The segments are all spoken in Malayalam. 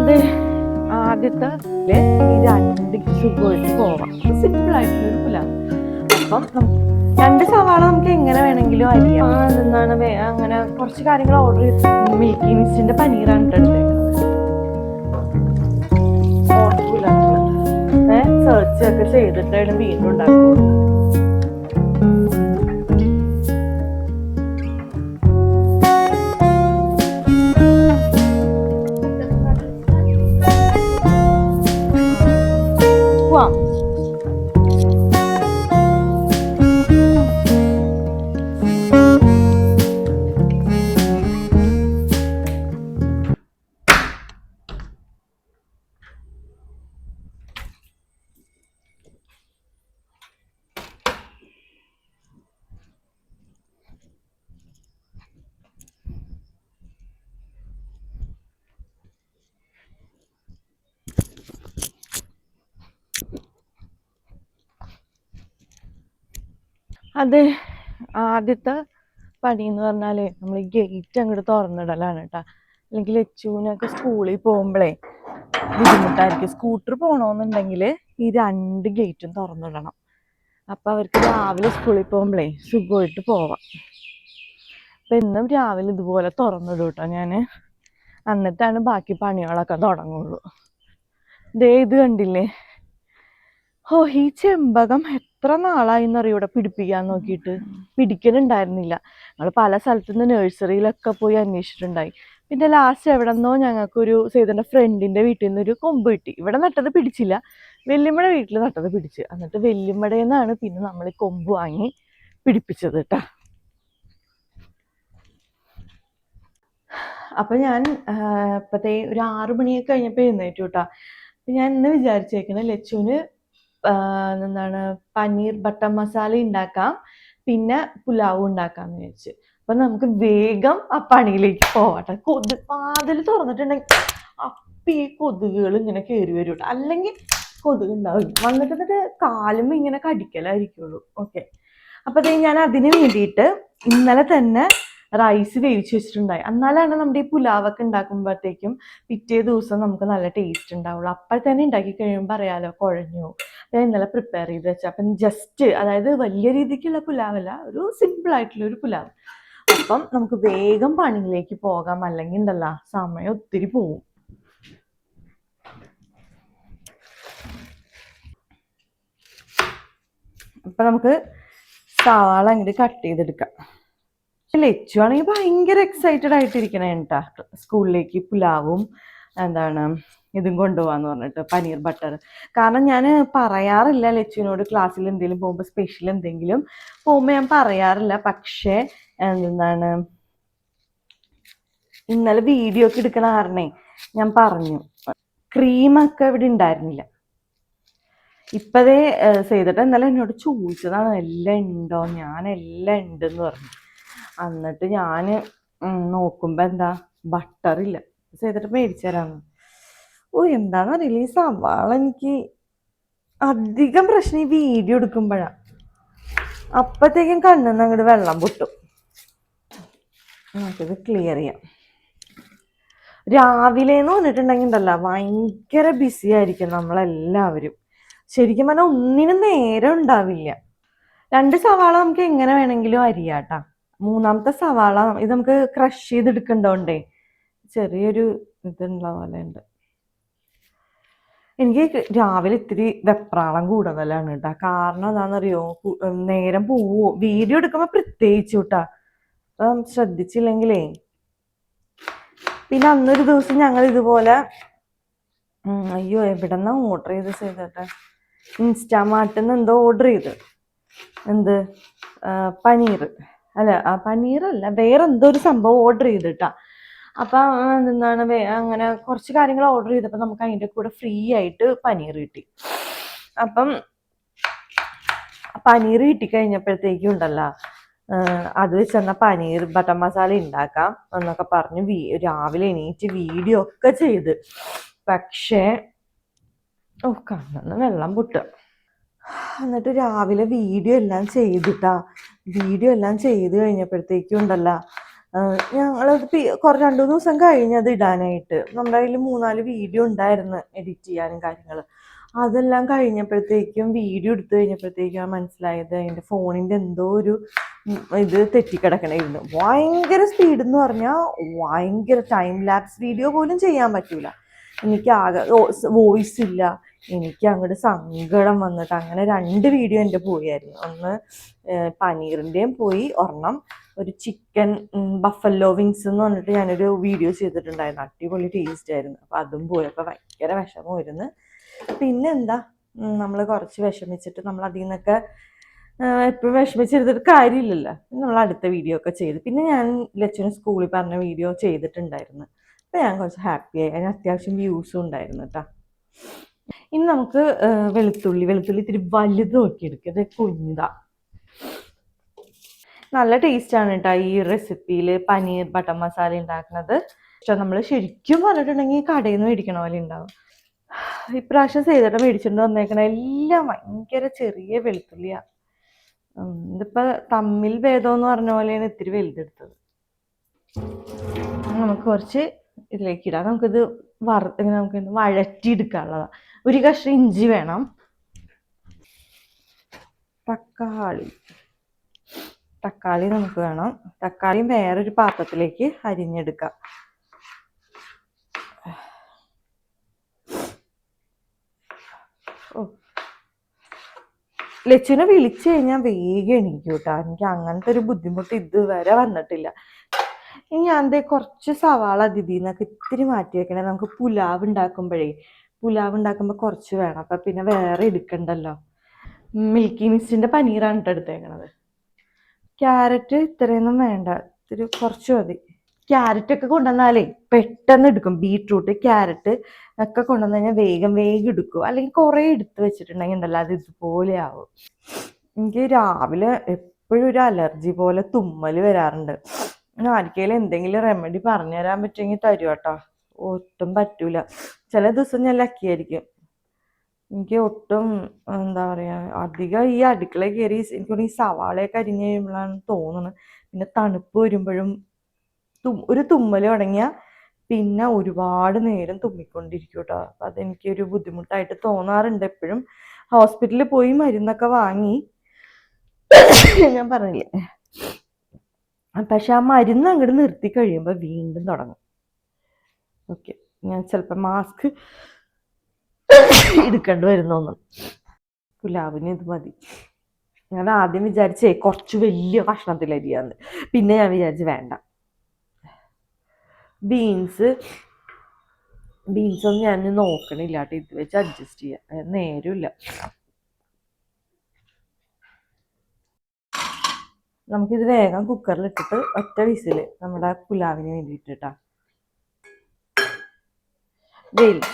അത് ആദ്യത്തെ ഈ രണ്ട് സുഖമായിട്ട് പോവാം. സിമ്പിൾ ആയിട്ടുള്ളൊരു പുലാവ്. അപ്പം രണ്ട് സവാള നമുക്ക് എങ്ങനെ വേണമെങ്കിലും അരിയാം. എന്താണ് അങ്ങനെ കുറച്ച് കാര്യങ്ങൾ ഓർഡർ ചെയ്ത് മിൽക്കി മിസ്റ്റിന്റെ പനീറാണ് എടുത്തേക്കുന്നത്. സെർച്ച് ഒക്കെ ചെയ്തിട്ടാണ് വീണ്ടും ഉണ്ടാക്കുന്നത്. അത് ആദ്യത്തെ പണി എന്ന് പറഞ്ഞാല് നമ്മൾ ഗേറ്റ് അങ്ങോട്ട് തുറന്നിടലാണ് കേട്ടാ. അല്ലെങ്കിൽ ലച്ചുവിനൊക്കെ സ്കൂളിൽ പോകുമ്പോഴേ ബുദ്ധിമുട്ടായിരിക്കും. സ്കൂട്ടർ പോകണമെന്നുണ്ടെങ്കിൽ ഈ രണ്ട് ഗേറ്റും തുറന്നിടണം. അപ്പം അവർക്ക് രാവിലെ സ്കൂളിൽ പോകുമ്പോഴേ സുഖമായിട്ട് പോവാം. അപ്പം എന്നും രാവിലെ ഇതുപോലെ തുറന്നിടും കേട്ടോ ഞാൻ. എന്നിട്ടാണ് ബാക്കി പണികളൊക്കെ തുടങ്ങുള്ളൂ. ദേ ഇത് കണ്ടില്ലേ? ഈ ചെമ്പകം എത്ര നാളായിന്നറിയോ ഇവിടെ പിടിപ്പിക്കാൻ നോക്കിയിട്ട്. പിടിക്കലുണ്ടായിരുന്നില്ല. ഞങ്ങൾ പല സ്ഥലത്തുനിന്ന് നഴ്സറിയിലൊക്കെ പോയി അന്വേഷിച്ചിട്ടുണ്ടായി. പിന്നെ ലാസ്റ്റ് എവിടെ നിന്നോ ഞങ്ങൾക്കൊരു സേതന്റെ ഫ്രണ്ടിന്റെ വീട്ടിൽ നിന്ന് ഒരു കൊമ്പ് കിട്ടി. ഇവിടെ നട്ടത് പിടിച്ചില്ല, വെല്ലുമ്മയുടെ വീട്ടിൽ നട്ടത് പിടിച്ച്. എന്നിട്ട് വെല്ലുമ്മയുടെ നിന്നാണ് പിന്നെ നമ്മൾ ഈ കൊമ്പ് വാങ്ങി പിടിപ്പിച്ചത് കേട്ടാ. അപ്പൊ ഞാൻ ഇപ്പത്തെ ഒരു 6 മണിയൊക്കെ കഴിഞ്ഞപ്പോൾ എഴുന്നേറ്റു കേട്ടാ. ഞാൻ ഇന്ന് വിചാരിച്ചേക്കണ ലച്ചുവിന് എന്താണ് പനീർ ബട്ടർ മസാല ഉണ്ടാക്കാം, പിന്നെ പുലാവും ഉണ്ടാക്കാന്ന് വിചാരിച്ചു. അപ്പൊ നമുക്ക് വേഗം ആ പണിയിലേക്ക് പോവാട്ടെ. വാതിൽ തുറന്നിട്ടുണ്ടെങ്കിൽ അപ്പൊ ഈ കൊതുകുകൾ ഇങ്ങനെ കയറി വരും കേട്ടോ. അല്ലെങ്കിൽ കൊതുക് ഉണ്ടാവില്ല. എന്നിട്ട് കാലും ഇങ്ങനെ കടിക്കലായിരിക്കുള്ളൂ. ഓക്കെ, അപ്പൊ ഞാൻ അതിന് വേണ്ടിയിട്ട് ഇന്നലെ തന്നെ റൈസ് വേവിച്ച് വെച്ചിട്ടുണ്ടായി. എന്നാലാണ് നമ്മുടെ ഈ പുലാവൊക്കെ ഉണ്ടാക്കുമ്പോഴത്തേക്കും പിറ്റേ ദിവസം നമുക്ക് നല്ല ടേസ്റ്റ് ഉണ്ടാവുള്ളൂ. അപ്പോൾ തന്നെ ഉണ്ടാക്കി കഴിയുമ്പോൾ അറിയാലോ കുഴഞ്ഞു. ഞാൻ ഇന്നലെ പ്രിപ്പയർ ചെയ്ത് വെച്ചാൽ അപ്പം ജസ്റ്റ്, അതായത് വലിയ രീതിക്കുള്ള പുലാവല്ല, ഒരു സിമ്പിൾ ആയിട്ടുള്ള ഒരു പുലാവ്. അപ്പം നമുക്ക് വേഗം പണിയിലേക്ക് പോകാം, അല്ലെങ്കിൽ ഉണ്ടല്ലോ സമയം ഒത്തിരി പോവും. അപ്പൊ നമുക്ക് സവാള അങ്ങോട്ട് കട്ട് ചെയ്തെടുക്കാം. ലച്ചു ആണെങ്കിൽ ഭയങ്കര എക്സൈറ്റഡ് ആയിട്ടിരിക്കണേ കേട്ടാ. സ്കൂളിലേക്ക് പുലാവും എന്താണ് ഇതും കൊണ്ടുപോകാന്ന് പറഞ്ഞിട്ട്, പനീർ ബട്ടർ. കാരണം ഞാൻ പറയാറില്ല ലച്ചുവിനോട് ക്ലാസ്സിൽ എന്തെങ്കിലും പോകുമ്പോൾ, സ്പെഷ്യൽ എന്തെങ്കിലും പോകുമ്പോൾ ഞാൻ പറയാറില്ല. പക്ഷേ എന്താണ് ഇന്നലെ വീഡിയോ ഒക്കെ എടുക്കണ കാരണേ ഞാൻ പറഞ്ഞു. ക്രീമൊക്കെ ഇവിടെ ഉണ്ടായിരുന്നില്ല. ഇപ്പതേ ചെയ്തിട്ട് ഇന്നലെ എന്നോട് ചോദിച്ചതാണ് എല്ലാം ഉണ്ടോ. ഞാൻ എല്ലാം ഉണ്ടെന്ന് പറഞ്ഞു. എന്നിട്ട് ഞാൻ നോക്കുമ്പോ എന്താ ബട്ടറില്ല. ചെയ്തിട്ട് മേടിച്ചു തരാന്ന്. എന്താന്നറിയില്ല, ഈ സവാള എനിക്ക് അധികം പ്രശ്നം ഈ വീഡിയോ എടുക്കുമ്പോഴാ. അപ്പത്തേക്കും കണ്ണിന്ന് അങ്ങോട്ട് വെള്ളം പൊട്ടും. നമുക്കിത് ക്ലിയർ ചെയ്യാം. രാവിലെന്ന് പറഞ്ഞിട്ടുണ്ടെങ്കിൽ ഉണ്ടല്ലോ ഭയങ്കര ബിസി ആയിരിക്കും നമ്മളെല്ലാവരും. ശരിക്കും പറഞ്ഞാൽ ഒന്നിനും നേരം ഉണ്ടാവില്ല. 2 സവാള നമുക്ക് എങ്ങനെ വേണമെങ്കിലും അരിയാട്ടാ. മൂന്നാമത്തെ സവാള ഇത് നമുക്ക് ക്രഷ് ചെയ്തെടുക്കണ്ടോണ്ടേ ചെറിയൊരു ഇതുള്ള പോലെ ഉണ്ട്. എനിക്ക് രാവിലെ ഇത്തിരി വെപ്രാളം കൂടുതലാണ് കേട്ടാ. കാരണം എന്താണെന്നറിയോ, നേരം പോവോ വീഡിയോ എടുക്കുമ്പോ പ്രത്യേകിച്ചു കേട്ടാ. അപ്പം ശ്രദ്ധിച്ചില്ലെങ്കിലേ. പിന്നെ അന്നൊരു ദിവസം ഞങ്ങൾ ഇതുപോലെ അയ്യോ എവിടെന്നാ ഓർഡർ ചെയ്തിട്ടെ, ഇൻസ്റ്റാമാർട്ടിൽ നിന്ന് എന്തോ ഓർഡർ ചെയ്ത്, എന്ത് പനീർ അല്ല, പനീറല്ല വേറെന്തോ ഒരു സംഭവം ഓർഡർ ചെയ്തിട്ടാ. അപ്പം എന്താണ് അങ്ങനെ കുറച്ച് കാര്യങ്ങൾ ഓർഡർ ചെയ്തപ്പോൾ നമുക്ക് അതിൻ്റെ കൂടെ ഫ്രീ ആയിട്ട് പനീർ കിട്ടി. അപ്പം പനീർ കിട്ടിക്കഴിഞ്ഞപ്പോഴത്തേക്കും ഉണ്ടല്ലോ, അത് വെച്ചെന്നാ പനീർ ബട്ടർ മസാല ഉണ്ടാക്കാം എന്നൊക്കെ പറഞ്ഞ് രാവിലെ എണീറ്റ് വീഡിയോ ഒക്കെ ചെയ്ത്. പക്ഷേ കണ്ണിന്ന് വെള്ളം പൊട്ടുക. എന്നിട്ട് രാവിലെ വീഡിയോ എല്ലാം ചെയ്തിട്ടാ. വീഡിയോ എല്ലാം ചെയ്ത് കഴിഞ്ഞപ്പോഴത്തേക്കും ഉണ്ടല്ലോ ഞങ്ങളത് കുറേ 2-3 ദിവസം കഴിഞ്ഞത് ഇടാനായിട്ട്. നമ്മുടെ കയ്യിൽ 3-4 വീഡിയോ ഉണ്ടായിരുന്നു എഡിറ്റ് ചെയ്യാനും കാര്യങ്ങൾ. അതെല്ലാം കഴിഞ്ഞപ്പോഴത്തേക്കും വീഡിയോ എടുത്തു കഴിഞ്ഞപ്പോഴത്തേക്കും മനസ്സിലായത് എൻ്റെ ഫോണിൻ്റെ എന്തോ ഒരു ഇത് തെറ്റിക്കിടക്കണായിരുന്നു. ഭയങ്കര സ്പീഡ് എന്ന് പറഞ്ഞാൽ ഭയങ്കര ടൈം ലാപ്സ് വീഡിയോ പോലും ചെയ്യാൻ പറ്റൂല. എനിക്ക് ആകെ വോയിസ് ഇല്ല. എനിക്ക് അങ്ങോട്ട് സങ്കടം വന്നിട്ട് അങ്ങനെ 2 വീഡിയോ എൻ്റെ പോയായിരുന്നു. ഒന്ന് പനീറിൻ്റെയും പോയി, ഒരെണ്ണം ഒരു ചിക്കൻ ബഫല്ലോ വിങ്സ് എന്ന് പറഞ്ഞിട്ട് ഞാനൊരു വീഡിയോ ചെയ്തിട്ടുണ്ടായിരുന്നു. അടിപൊളി ടേസ്റ്റ് ആയിരുന്നു. അപ്പം അതും പോയപ്പോൾ ഭയങ്കര വിഷമമായിരുന്നു. പിന്നെ എന്താ, നമ്മൾ കുറച്ച് വിഷമിച്ചിട്ട് നമ്മൾ അതിൽ നിന്നൊക്കെ എപ്പോഴും വിഷമിച്ചെടുത്തിട്ട് കാര്യമില്ലല്ലോ. നമ്മൾ അടുത്ത വീഡിയോ ഒക്കെ ചെയ്ത് പിന്നെ ഞാൻ ലച്ചുവിന് സ്കൂളിൽ പറഞ്ഞ വീഡിയോ ചെയ്തിട്ടുണ്ടായിരുന്നു. അപ്പം ഞാൻ കുറച്ച് ഹാപ്പിയായി. അതിന് അത്യാവശ്യം വ്യൂസും ഉണ്ടായിരുന്നു കേട്ടോ. ഇനി നമുക്ക് വെളുത്തുള്ളി ഇത്തിരി വലുത് നോക്കിയെടുക്കുക. ഇത് കുഞ്ഞിതാ. നല്ല ടേസ്റ്റാണ് കേട്ടോ ഈ റെസിപ്പിയിൽ പനീർ ബട്ടർ മസാല ഉണ്ടാക്കുന്നത്. പക്ഷെ നമ്മൾ ശരിക്കും പറഞ്ഞിട്ടുണ്ടെങ്കിൽ കടയിൽ നിന്ന് മേടിക്കണ പോലെ ഉണ്ടാവും. ഇപ്രാവശ്യം ചെയ്തിട്ട് മേടിച്ചിട്ട് വന്നേക്കണ എല്ലാം ഭയങ്കര ചെറിയ വെളുത്തുള്ളിയാണ്. ഇതിപ്പോൾ തമ്മിൽ ഭേദം എന്ന് പറഞ്ഞ പോലെയാണ് ഇത്തിരി വലുതെടുത്തത്. നമുക്ക് കുറച്ച് ഇതിലേക്ക് ഇടാം. നമുക്കിത് നമുക്ക് വഴറ്റിയെടുക്കാനുള്ളതാണ്. ഒരു കഷ്ണം ഇഞ്ചി വേണം. തക്കാളി നമുക്ക് വേണം. തക്കാളിയും വേറൊരു പാത്രത്തിലേക്ക് അരിഞ്ഞെടുക്കാം. ലച്ചുവിനെ വിളിച്ചു കഴിഞ്ഞാൽ വേഗം എണീക്കും കേട്ടോ. എനിക്ക് അങ്ങനത്തെ ഒരു ബുദ്ധിമുട്ട് ഇതുവരെ വന്നിട്ടില്ല. ഇനി ഞാൻ കുറച്ച് സവാള ഇതിന്നൊക്കെ ഇത്തിരി മാറ്റി വെക്കണേ. നമുക്ക് പുലാവ് ഉണ്ടാക്കുമ്പോൾ കുറച്ച് വേണം. അപ്പം പിന്നെ വേറെ എടുക്കണ്ടല്ലോ. മിൽക്കി മിസ്റ്റിൻ്റെ പനീറാണ് കേട്ടോ എടുത്തേക്കണത്. ക്യാരറ്റ് ഇത്രയൊന്നും വേണ്ട, ഇത്തിരി കുറച്ച് മതി. ക്യാരറ്റൊക്കെ കൊണ്ടുവന്നാലേ പെട്ടെന്ന് എടുക്കും. ബീട്രൂട്ട് ക്യാരറ്റ് ഒക്കെ കൊണ്ടുവന്ന് കഴിഞ്ഞാൽ വേഗം എടുക്കും. അല്ലെങ്കിൽ കുറേ എടുത്ത് വെച്ചിട്ടുണ്ടെങ്കിൽ ഉണ്ടല്ലോ അത് ഇതുപോലെ ആവും. എനിക്ക് രാവിലെ എപ്പോഴും ഒരു അലർജി പോലെ തുമ്മൽ വരാറുണ്ട്. ആർക്കെങ്കിലും എന്തെങ്കിലും റെമഡി പറഞ്ഞു തരാൻ പറ്റുമെങ്കിൽ തരും കേട്ടോ. ഒട്ടും പറ്റൂല. ചില ദിവസം ഞാൻ ലക്കിയായിരിക്കും. എനിക്ക് ഒട്ടും എന്താ പറയുക, അധികം ഈ അടുക്കളയിൽ കയറി എനിക്കൊന്ന് ഈ സവാളയൊക്കെ അരിഞ്ഞ് കഴിയുമ്പോഴാണ് തോന്നുന്നത്. പിന്നെ തണുപ്പ് വരുമ്പോഴും ഒരു തുമ്മൽ തുടങ്ങിയാൽ പിന്നെ ഒരുപാട് നേരം തുമ്മിക്കൊണ്ടിരിക്കും കേട്ടോ. അപ്പം അതെനിക്കൊരു ബുദ്ധിമുട്ടായിട്ട് തോന്നാറുണ്ട് എപ്പോഴും. ഹോസ്പിറ്റലിൽ പോയി മരുന്നൊക്കെ വാങ്ങി ഞാൻ പറഞ്ഞില്ലേ. പക്ഷെ ആ മരുന്ന് അങ്ങോട്ട് നിർത്തി കഴിയുമ്പോൾ വീണ്ടും തുടങ്ങും. ഓക്കെ, ഞാൻ ചിലപ്പോൾ മാസ്ക് എടുക്കേണ്ടി വരുന്നൊന്നും. പുലാവിന് ഇത് മതി. ഞാൻ ആദ്യം വിചാരിച്ചേ കുറച്ച് വലിയ കഷ്ണത്തിലരിയാന്ന്. പിന്നെ ഞാൻ വിചാരിച്ചു വേണ്ട. ബീൻസൊന്നും ഞാൻ നോക്കണില്ല കേട്ടോ. ഇത് വെച്ച് അഡ്ജസ്റ്റ് ചെയ്യാം. നേരമില്ല. നമുക്കിത് വേഗം കുക്കറിലിട്ടിട്ട് ഒറ്റ വിസിൽ നമ്മുടെ പുലാവിന് വേണ്ടിയിട്ട് കേട്ടോ.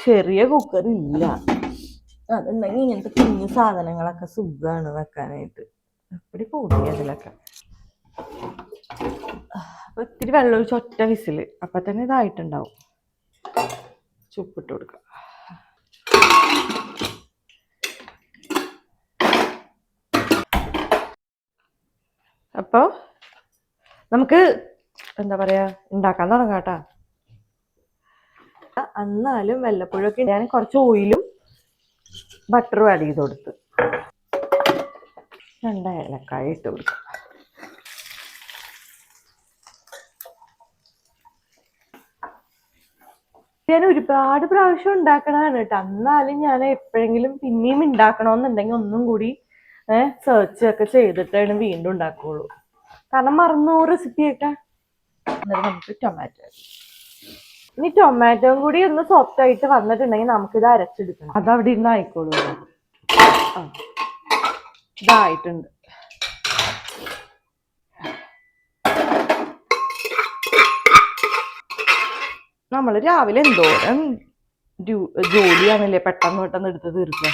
ചെറിയ കുക്കർ ഇല്ല. അതുണ്ടെങ്കിൽ ഇങ്ങനത്തെ കുഞ്ഞു സാധനങ്ങളൊക്കെ സുഖമാണ് വെക്കാനായിട്ട്. എപ്പടി കൂടി അതിലൊക്കെ. അപ്പൊ ഇത്തിരി വെള്ളം ഒഴിച്ച് ഒറ്റ വിസില് അപ്പൊ തന്നെ ഇതായിട്ടുണ്ടാവും. ചുപ്പിട്ട് കൊടുക്കുക. അപ്പൊ നമുക്ക് എന്താ പറയാ ഉണ്ടാക്കാൻ തുടങ്ങാം കേട്ടാ. എന്നാലും വല്ലപ്പോഴൊക്കെ ഞാൻ കുറച്ച് ഓയിലും ബട്ടറും ആഡ് ചെയ്ത് കൊടുത്ത് 2 ഏലക്കായ ഇട്ട് കൊടുക്കുക. ഞാൻ ഒരുപാട് പ്രാവശ്യം ഉണ്ടാക്കണതാണ് കേട്ടോ. എന്നാലും ഞാൻ എപ്പോഴെങ്കിലും പിന്നെയും ഉണ്ടാക്കണമെന്നുണ്ടെങ്കിൽ ഒന്നും കൂടി സെർച്ച് ഒക്കെ ചെയ്തിട്ടാണ് വീണ്ടും ഉണ്ടാക്കുകയുള്ളൂ. കാരണം മറന്നു റെസിപ്പിയൊക്കെ. എന്നിട്ട് നമുക്ക് ഇനി ടൊമാറ്റോയും കൂടി ഒന്ന് സോഫ്റ്റ് ആയിട്ട് വന്നിട്ടുണ്ടെങ്കിൽ നമുക്കിത് അരച്ചെടുക്കണം. അതവിടെ ഇരുന്ന് ആയിക്കോളൂ. ഇതായിട്ടുണ്ട്. നമ്മൾ രാവിലെ എന്തോരം ജോലിയാണല്ലേ പെട്ടെന്ന് എടുത്ത് തീർക്കുക.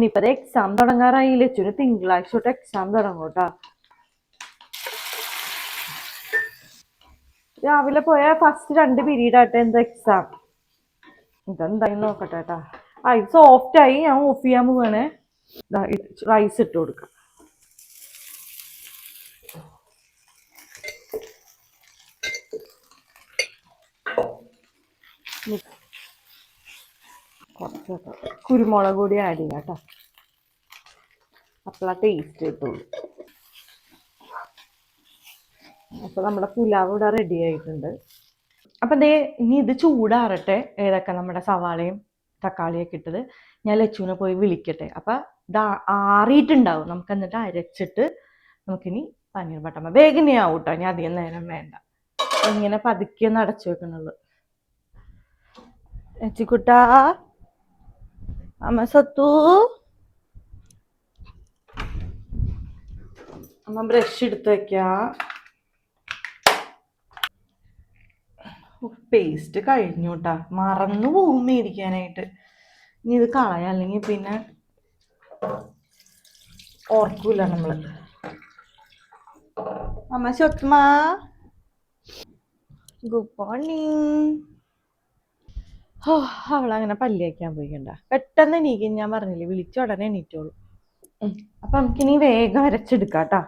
ഇനിയിപ്പത് എക്സാം തുടങ്ങാറായി. ലച്ചുന് തിങ്കളാഴ്ച തൊട്ട് എക്സാം തുടങ്ങും കേട്ടോ. രാവിലെ പോയ ഫസ്റ്റ് 2 പീരീഡ് ആട്ടെ എന്താ എക്സാം. ഇതെന്തായി നോക്കട്ടെ കേട്ടാ. ഇത് സോഫ്റ്റ് ആയി. ഞാൻ ഓഫ് ചെയ്യാൻ പോവാണേ. റൈസ് ഇട്ട് കൊടുക്കാം. കുറച്ച് കുരുമുളക് പൊടി ആഡ് ചെയ്യാം കേട്ടോ. അപ്പോഴാ ടേസ്റ്റ് കിട്ടുള്ളൂ. അപ്പൊ നമ്മുടെ പുലാവ് ഇവിടെ റെഡി ആയിട്ടുണ്ട്. അപ്പൊ ദേ ഇനി ഇത് ചൂടാറട്ടെ. ഏതൊക്കെ നമ്മുടെ സവാളയും തക്കാളിയൊക്കെ ഇട്ടത് ഞാൻ ലച്ചുവിനെ പോയി വിളിക്കട്ടെ. അപ്പൊ ഇത് ആറിയിട്ടുണ്ടാവും. നമുക്ക് എന്നിട്ട് അരച്ചിട്ട് നമുക്കിനി പനീർ ബട്ടർ വേഗനെയാവും കേട്ടോ. ഞാൻ അധികം നേരം വേണ്ട. ഇങ്ങനെ പതുക്കെ ഒന്ന് അടച്ചു വെക്കണുള്ളൂ. ലച്ചുക്കുട്ടാ, അമ്മ സത്തു, അമ്മ ബ്രഷ് എടുത്ത് വെക്കാം. പേസ്റ്റ് കഴിഞ്ഞു കേട്ടാ. മറന്നു പോകും മേടിക്കാനായിട്ട്. ഇനി ഇത് കളയാം, അല്ലെങ്കിൽ പിന്നെ ഓർക്കൂല നമ്മള്. അമ്മ സ്വത്മ, ഗുഡ് മോർണിംഗ്. അവളങ്ങനെ പല്ല് വയ്ക്കാൻ പോയിക്കണ്ട. പെട്ടെന്ന് എണീക്കും. ഞാൻ പറഞ്ഞില്ലേ, വിളിച്ച ഉടനെ എണീറ്റോളൂ. അപ്പൊ നമുക്കിനി വേഗം അരച്ചെടുക്കാം കേട്ടാ.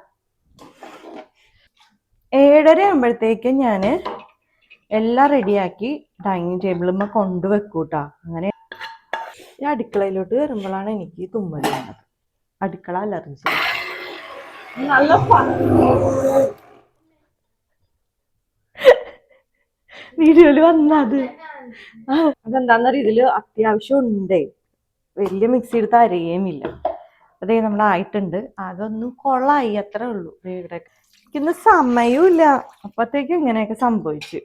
7:30 ആകുമ്പോഴത്തേക്ക് ഞാൻ എല്ലാം റെഡിയാക്കി ഡൈനിങ് ടേബിളുമ്മ കൊണ്ടുവെക്കൂട്ടാ. അങ്ങനെ ഈ അടുക്കളയിലോട്ട് വരുമ്പോഴാണ് എനിക്ക് തുമ്മൽ വേണ്ടത്. അടുക്കള അലർജി. നല്ല വീഡിയോയില് വന്നത് അതെന്താന്നറിയ, ഇതില് അത്യാവശ്യം ഉണ്ടേ. വലിയ മിക്സി എടുത്ത് അരയുമില്ല. അതേ നമ്മളായിട്ടുണ്ട്. അതൊന്നും കൊള്ളായി, അത്രേ ഉള്ളൂ. ഇവിടെ എനിക്കിന്ന് സമയവും ഇല്ല. അപ്പത്തേക്കും ഇങ്ങനെയൊക്കെ സംഭവിച്ചു.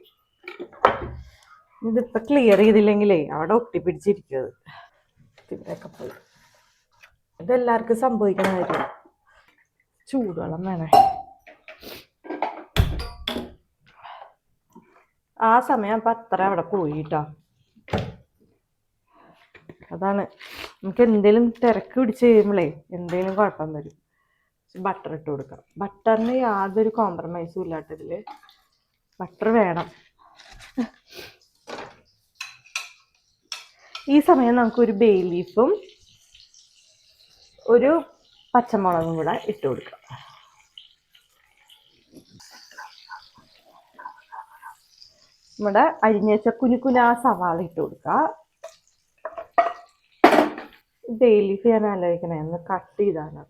ഇതിപ്പോ ക്ലിയർ ചെയ്തില്ലെങ്കിലേ അവിടെ ഒട്ടിപ്പിടിച്ചിരിക്കുന്നത്. ഇവിടെയൊക്കെ പോയി. ഇതെല്ലാവർക്കും സംഭവിക്കണ കാര്യം. ചൂടുവെള്ളം വേണേ. ആ സമയം അപ്പൊ അത്ര അവിടെ പോയിട്ടോ. അതാണ് നമുക്ക് എന്തേലും തിരക്ക് പിടിച്ച് കഴിയുമ്പോഴേ എന്തേലും കുഴപ്പം വരും. ബട്ടർ ഇട്ട് കൊടുക്കാം. ബട്ടറിന് യാതൊരു കോംപ്രമൈസും ഇല്ലാത്തതില് ബട്ടർ വേണം. ഈ സമയം നമുക്കൊരു ബേ ലീഫും ഒരു പച്ചമുളകും കൂടെ ഇട്ട് കൊടുക്കാം. നമ്മുടെ അരിഞ്ഞ വെച്ച കുനുകുനാ സവാള ഇട്ട് കൊടുക്കുക. ബേ ലീഫ് ഞാൻ ആലോചിക്കണേ ഒന്ന് കട്ട് ചെയ്താണ്.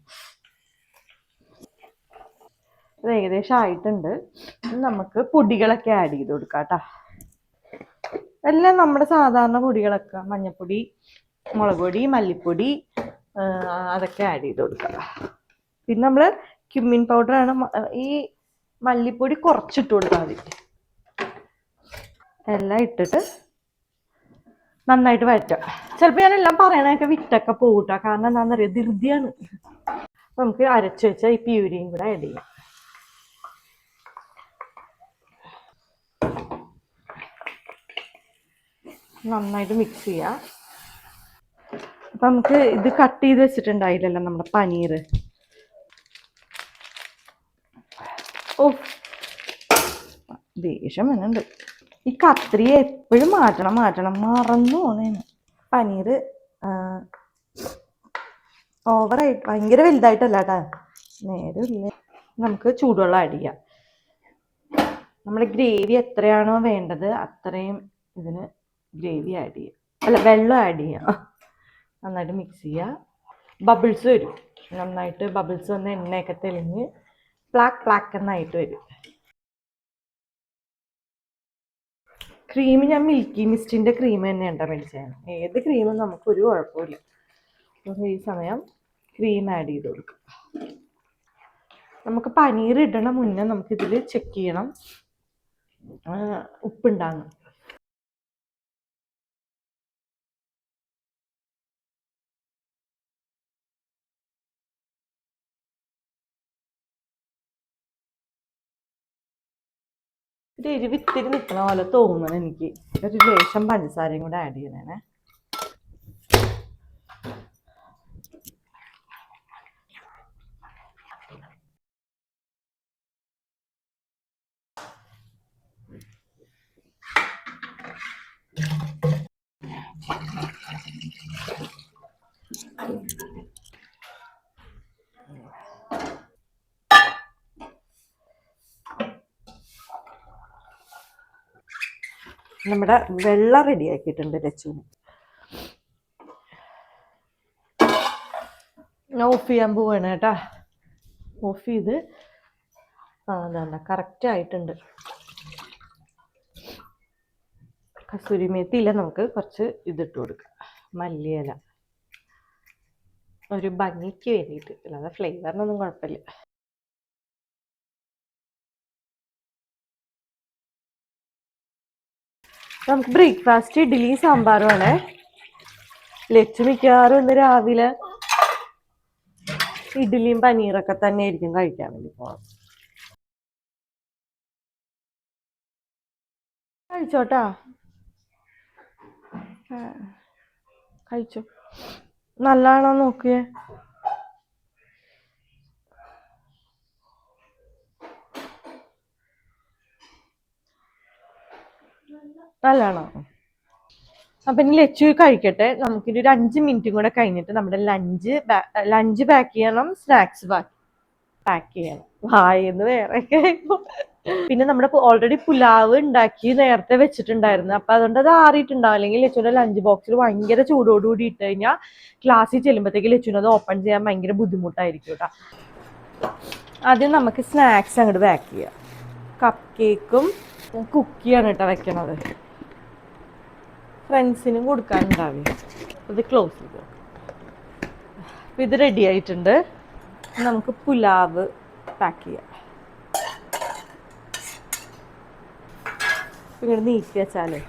അത് ഏകദേശം ആയിട്ടുണ്ട്. നമുക്ക് പൊടികളൊക്കെ ആഡ് ചെയ്ത് കൊടുക്കാം കേട്ടോ. എല്ലാം നമ്മുടെ സാധാരണ പൊടികളൊക്കെ, മഞ്ഞൾപ്പൊടി, മുളക് പൊടി, മല്ലിപ്പൊടി, അതൊക്കെ ആഡ് ചെയ്ത് കൊടുക്കാം. പിന്നെ നമ്മൾ ക്യുമിൻ പൗഡറാണ്. ഈ മല്ലിപ്പൊടി കുറച്ചിട്ട് കൊടുത്താൽ മതി. എല്ലാം ഇട്ടിട്ട് നന്നായിട്ട് വഴറ്റാം. ചിലപ്പോൾ ഞാനെല്ലാം പറയണതൊക്കെ വിട്ടൊക്കെ പോകട്ടോ. കാരണം എന്താണെന്നറിയാം, ധൃതിയാണ്. നമുക്ക് അരച്ചു വെച്ച ഈ പ്യൂരിയും കൂടെ ആഡ് ചെയ്യാം. നന്നായിട്ട് മിക്സ് ചെയ്യാം. അപ്പൊ നമുക്ക് ഇത് കട്ട് ചെയ്ത് വെച്ചിട്ടുണ്ടായില്ലല്ലോ നമ്മുടെ പനീർ. ഓ, ദേഷ്യം വരുന്നുണ്ട്. ഈ കത്രിക എപ്പോഴും മാറ്റണം മറന്നു പോണേന്. പനീർ ഓവറായിട്ട് ഭയങ്കര വലുതായിട്ടല്ല കേട്ടാ, നേരെ ഇല്ലേ. നമുക്ക് ചൂടുവെള്ളം ആഡ് ചെയ്യാം. നമ്മുടെ ഗ്രേവി എത്രയാണോ വേണ്ടത് അത്രയും ഇതിന് ഗ്രേവി ആഡ് ചെയ്യാം. അല്ല, വെള്ളം ആഡ് ചെയ്യാം. നന്നായിട്ട് മിക്സ് ചെയ്യുക. ബബിൾസ് വരും. നന്നായിട്ട് ബബിൾസ് വന്ന് എണ്ണയൊക്കെ തെളിഞ്ഞ് ബ്ലാക്ക് എന്നായിട്ട് വരും. ക്രീം ഞാൻ മിൽക്കി മിസ്റ്റിന്റെ ക്രീം തന്നെയാണ് മേടിച്ചത്. ഏത് ക്രീമും നമുക്കൊരു കുഴപ്പമില്ല. ഈ സമയം ക്രീം ആഡ് ചെയ്ത് കൊടുക്കുക. നമുക്ക് പനീർ ഇടണ മുന്നേ നമുക്കിതിൽ ചെക്ക് ചെയ്യണം ഉപ്പുണ്ടാകും. ഇത് എരിവിത്തിരി നിൽക്കണ പോലെ തോന്നണം എനിക്ക്. ഒരു ലേശം പഞ്ചസാരയും കൂടെ ആഡ് ചെയ്യണേ. നമ്മുടെ വെള്ളം റെഡിയാക്കിയിട്ടുണ്ട് ലച്ചുവിന്. ഓഫ് ചെയ്യാൻ പോവാണ് കേട്ടാ. ഓഫ് ചെയ്ത് അതല്ല കറക്റ്റ് ആയിട്ടുണ്ട്. കസൂരി മേത്തിയില്ല, നമുക്ക് കുറച്ച് ഇതിട്ട് കൊടുക്കാം, മല്ലിയില, ഒരു ഭംഗിക്ക് വേണ്ടിയിട്ട്, അല്ലാതെ ഫ്ലേവറിനൊന്നും കുഴപ്പമില്ല. നമുക്ക് ബ്രേക്ക്ഫാസ്റ്റ് ഇഡ്ഡലി സാമ്പാറുമാണ്. ലച്ചു മിക്കവാറും ഇന്ന് രാവിലെ ഇഡ്ഡലിയും പനീറൊക്കെ തന്നെ ആയിരിക്കും കഴിക്കാൻ വേണ്ടി പോകണം. കഴിച്ചോട്ടാ, കഴിച്ചോ. നല്ലതാണോ നോക്കിയേ. നല്ലതാണോ? അപ്പം ഇനി ലച്ചു കഴിക്കട്ടെ. നമുക്കിനി ഒരു 5 മിനിറ്റും കൂടെ കഴിഞ്ഞിട്ട് നമ്മുടെ ലഞ്ച് പാക്ക് ചെയ്യണം, സ്നാക്സ് പാക്ക് ചെയ്യണം. വായെന്ന് വേറെ. പിന്നെ നമ്മുടെ ഓൾറെഡി പുലാവ് ഉണ്ടാക്കി നേരത്തെ വെച്ചിട്ടുണ്ടായിരുന്നു. അപ്പൊ അതുകൊണ്ട് അത് ആറിയിട്ടുണ്ടാവും. അല്ലെങ്കിൽ ലച്ചുവിന്റെ ലഞ്ച് ബോക്സിൽ ഭയങ്കര ചൂടോടുകൂടി ഇട്ട് കഴിഞ്ഞാൽ ക്ലാസ്സിൽ ചെല്ലുമ്പോഴത്തേക്ക് ലച്ചുവിന് അത് ഓപ്പൺ ചെയ്യാൻ ഭയങ്കര ബുദ്ധിമുട്ടായിരിക്കും കേട്ടോ. ആദ്യം നമുക്ക് സ്നാക്സ് അങ്ങോട്ട് പാക്ക് ചെയ്യാം. കപ്പ് കേക്കും കുക്കിയാണ് കേട്ടോ വെക്കണത്. ഫ്രണ്ട്സിനും കൊടുക്കാനുണ്ടാവും. ഇത് ക്ലോസ് ചെയ്തു. അപ്പം ഇത് റെഡി ആയിട്ടുണ്ട്. നമുക്ക് പുലാവ് പാക്ക് ചെയ്യാം. ഇങ്ങനെ നീക്കി വെച്ചാലേ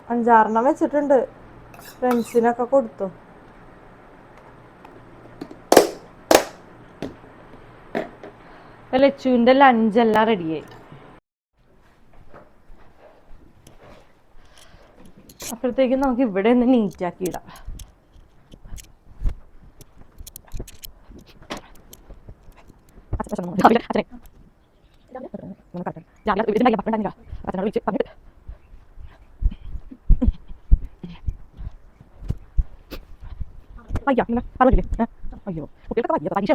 5-6 വെച്ചിട്ടുണ്ട്. ഫ്രണ്ട്സിനൊക്കെ കൊടുത്തു. ലച്ചുവിൻ്റെ ലഞ്ചെല്ലാം റെഡിയായി. അപ്പോഴത്തേക്കും നമുക്ക് ഇവിടെ ഒന്ന് നീറ്റാക്കി ഇടാം. അയ്യോ, കുട്ടികൾക്ക് പരീക്ഷ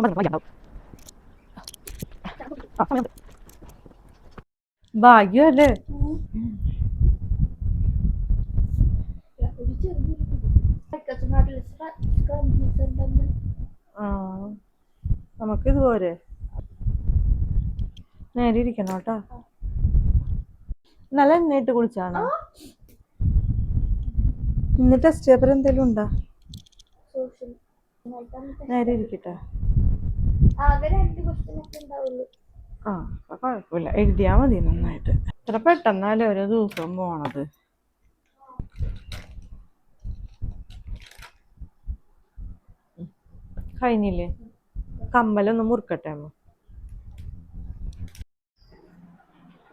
ഭാഗ്യമല്ലേ. നമുക്കിത് പോരെ, നേരെ ഇരിക്കണം കേട്ടോ. നല്ല എണ്ണയിട്ട് കുളിച്ചാണോ? ഇന്ന് ടെസ്റ്റ് പേപ്പർ എന്തെങ്കിലും ഉണ്ടോ? നേരെ ഇരിക്കട്ടെ. ആ അപ്പൊ കുഴപ്പമില്ല, എഴുതിയാ മതി നന്നായിട്ട്. ഇത്ര പെട്ടെന്നല്ലേ ഓരോ ദിവസവും പോണത്. കഴിഞ്ഞില്ലേ? കമ്മലൊന്നും മുറുക്കട്ടെ അമ്മ.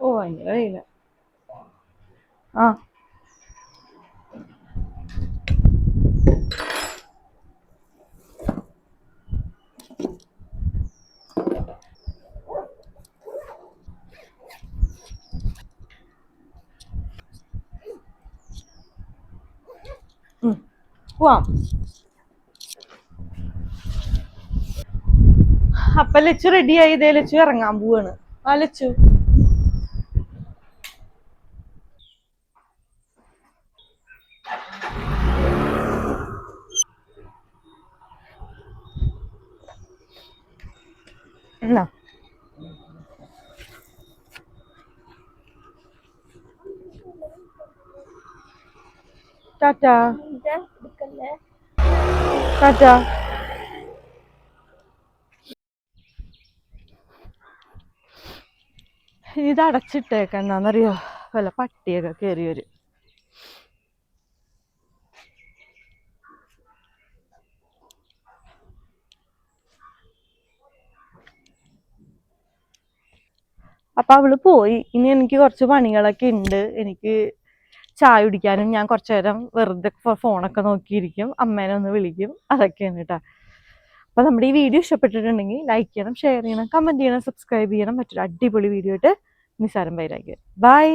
ഓ അതിൻ്റെ കഴിയില്ല. ആ പോവാം. അപ്പൊ ലച്ചു റെഡി ആയി. ഇതേ ലച്ചു ഇറങ്ങാൻ പോവാണ്. ആ ലച്ചു എന്നാ ടാറ്റാ ടാറ്റാ. ഇത് അടച്ചിട്ടേക്ക, എന്നാന്നറിയോ, വല്ല പട്ടിയൊക്കെ കയറി വരും. അപ്പൊ അവള് പോയി. ഇനി എനിക്ക് കുറച്ച് പണികളൊക്കെ ഉണ്ട്. എനിക്ക് ചായ കുടിക്കാനും, ഞാൻ കുറച്ചു നേരം വെറുതെ ഫോണൊക്കെ നോക്കിയിരിക്കും, അമ്മേനെ ഒന്ന് വിളിക്കും, അതൊക്കെയാണ് കേട്ടോ. അപ്പൊ നമ്മുടെ ഈ വീഡിയോ ഇഷ്ടപ്പെട്ടിട്ടുണ്ടെങ്കിൽ ലൈക്ക് ചെയ്യണം, ഷെയർ ചെയ്യണം, കമന്റ് ചെയ്യണം, സബ്സ്ക്രൈബ് ചെയ്യണം. മറ്റൊരു അടിപൊളി വീഡിയോ ആയിട്ട് നിസാരം ബൈരാഗ്. ബൈ.